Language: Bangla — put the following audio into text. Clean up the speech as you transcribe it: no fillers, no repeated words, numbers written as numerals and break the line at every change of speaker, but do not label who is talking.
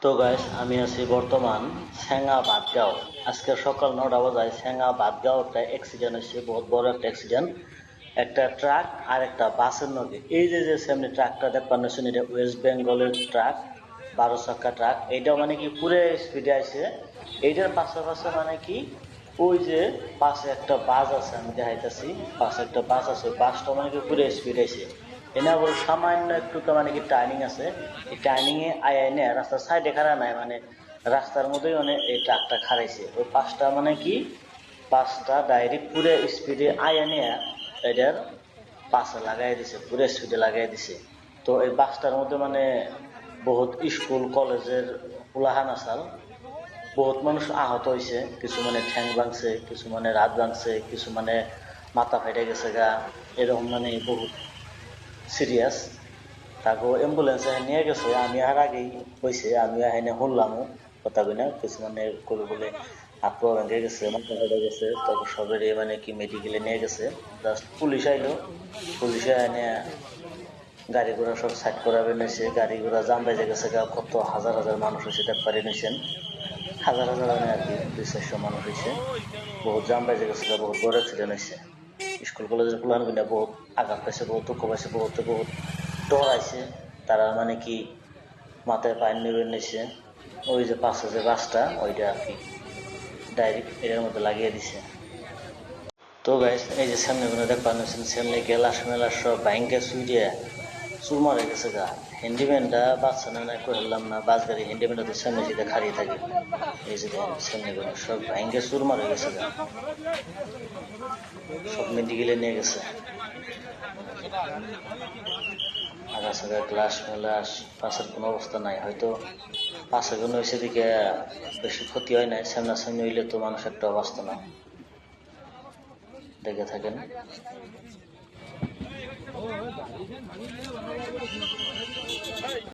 তো গাইস আমি আছি বর্তমান সেঙ্গা বাদগাঁও। আজকে সকাল 9টা বাজায় সেঙ্গা বাদগাঁও একটা অ্যাক্সিডেন্ট হয়েছে, বহুত বড় একটা অ্যাক্সিডেন্ট। একটা ট্রাক আর একটা বাসের মধ্যে, এই যে সামনে ট্রাকটা দেখতে পাচ্ছেন, এটা ওয়েস্ট বেঙ্গলের ট্রাক, 12 চাকা ট্রাক। এইটা মানে কি পুরো স্পিডে আছে। এইটার পাশাপাশি মানে কি ওই যে পাশে একটা বাস আছে, আমি দেখাইতেছি, পাশে একটা বাস আছে, ওই বাসটা মানে কি পুরো স্পিড আছে। এনা বড় সামান্য একটু মানে কি টার্নিং আছে, এই টার্নিং এ আয় আইনে রাস্তার সাইডে খাড়া নাই, মানে রাস্তার মধ্যেই মানে এই ট্রাকটা খারাইছে। ওই পাঁচটা মানে কি পাঁচটা ডাইরেক্ট পুরো স্পিডে আয় আনে এটার পাশে লাগাই দিছে, পুরো স্পিডে লাগাই দিছে। তো এই বাসটার মধ্যে মানে বহুত স্কুল কলেজের উলাহান আসাল, বহুত মানুষ আহত হয়েছে, কিছু মানে ঠ্যাং ভাঙছে, কিছু মানে রাত ভাঙছে, কিছু মানে মাথা ফেটে গেছে গা, এরকম মানে বহুত সিরিয়াস। তাকে অ্যাম্বুলেন্সে নিয়ে গেছে, আমি আর আগেই হয়েছে, আমি এখানে শুনলামও কথা বলে কিছু মানে করে বলে হাত পা ভেঙে গেছে, মাথা ফেটে গেছে, তারপর সবেরই মানে কি মেডিকেলে নিয়ে গেছে। জাস্ট পুলিশ আইলো, পুলিশে এনে গাড়ি ঘোড়া সব সাইড করাবে নিয়েছে, গাড়ি ঘোড়া জাম বেজে গেছে গা, কত হাজার হাজার মানুষ হয়েছে দেখবারে নিয়েছেন, হাজার হাজার মানে আর কি 200-400 মানুষ হয়েছে, বহুত জাম বেজে গেছে গা, বহুত বড় অ্যাক্সিডেন্ট হয়েছে। স্কুল কলেজের প্লান কিনা বহুত আঘাত পাইছে, বহুত দুঃখ পাইছে, বহুত বহুত ডরাইছে। তারা মানে কি মাথায় পানি নেবে নিছে, ওই যে পাশে যে বাসটা ওইটা আর কি ডাইরেক্ট এটার মধ্যে লাগিয়ে দিছে। তো গাইস এই যে সামনে গুলো দেখবেন, সামনে গেলাস মেলাস সব ব্যাংকে সুইডিয়া চুর মারা গেছে গা। হ্যান্ডিম্যানটা বাচ্চা না নাই করলাম না, বাস গাড়ি হ্যান্ডিম্যানটা তো সামনে সিধে খাড়িয়ে থাকে। এই যে দেখেন সামনে গুলো সব ব্যাংকে চুর মারা গেছে গা, সব মেডিকেলে নিয়ে গেছে। আগাছাগা গ্লাস মেলাস, পাশের কোনো অবস্থা নাই, হয়তো পাশে কোনো হয়েছে দিকে বেশি ক্ষতি হয় নাই, সামনাসামনি হইলে তো মানুষ একটা অবস্থা না। দেখে থাকেন।